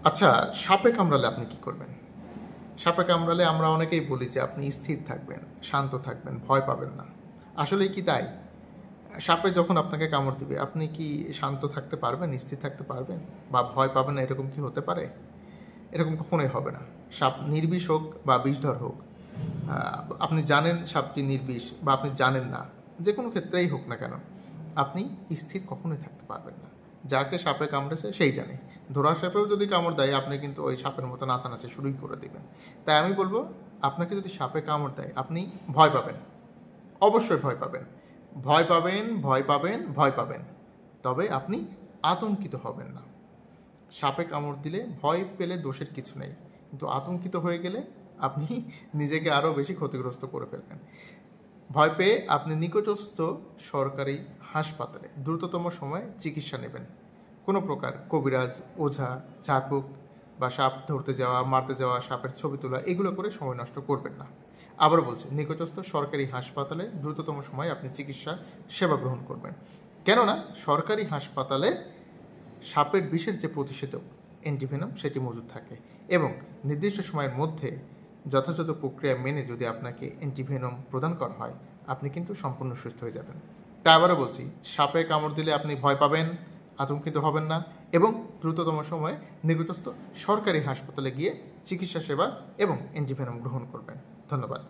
আচ্ছা, সাপে কামড়ালে আপনি কি করবেন? সাপে কামড়ালে আমরা অনেকেই বলি যে আপনি স্থির থাকবেন, শান্ত থাকবেন, ভয় পাবেন না। আসলেই কি তাই? সাপে যখন আপনাকে কামড় দিবে আপনি কি শান্ত থাকতে পারবেন, স্থির থাকতে পারবেন? বা ভয় পাবেন না, এরকম কি হতে পারে? এরকম কখনোই হবে না। সাপ নির্বিষ হোক বা বিষধর হোক, আপনি জানেন সাপটি নির্বিষ বা আপনি জানেন না, যেকোনো ক্ষেত্রেই হোক না কেন, আপনি স্থির কখনোই থাকতে পারবেন না। যাকে সাপে কামড়েছে সেই জানে। ধোরা সাপেও যদি কামড় দেয় আপনি কিন্তু ওই সাপের মতো নাচানাচি শুরুই করে দিবেন। তাই আমি বলব, আপনাকে যদি সাপে কামড় দেয় আপনি ভয় পাবেন, অবশ্যই ভয় পাবেন। ভয় পাবেন, ভয় পাবেন, ভয় পাবেন। তবে আপনি আতঙ্কিত হবেন না। সাপে কামড় দিলে ভয় পেলে দোষের কিছু নেই, কিন্তু আতঙ্কিত হয়ে গেলে আপনি নিজেকে আরও বেশি ক্ষতিগ্রস্ত করে ফেলবেন। ভয় পেয়ে আপনি নিকটস্থ সরকারি হাসপাতালে দ্রুততম সময়ে চিকিৎসা নেবেন। কোনো প্রকার কবিরাজ, ওঝা, ঝাঁকুক বা সাপ ধরতে যাওয়া, মারতে যাওয়া, সাপের ছবি তোলা এগুলো করে সময় নষ্ট করবেন না। আবারও বলছি, নিকটস্থ সরকারি হাসপাতালে দ্রুততম সময়ে আপনি চিকিৎসা সেবা গ্রহণ করবেন। কেননা সরকারি হাসপাতালে সাপের বিষের যে প্রতিষেধক অ্যান্টিভেনম সেটি মজুদ থাকে, এবং নির্দিষ্ট সময়ের মধ্যে যথাযথ প্রক্রিয়া মেনে যদি আপনাকে অ্যান্টিভেনম প্রদান করা হয় আপনি কিন্তু সম্পূর্ণ সুস্থ হয়ে যাবেন। তা আবারও বলছি, সাপে কামড় দিলে আপনি ভয় পাবেন, আতঙ্কিত হবেন না, এবং দ্রুততম সময়ে নিকটস্থ সরকারি হাসপাতালে গিয়ে চিকিৎসা সেবা এবং অ্যান্টিভেনম গ্রহণ করবেন। ধন্যবাদ।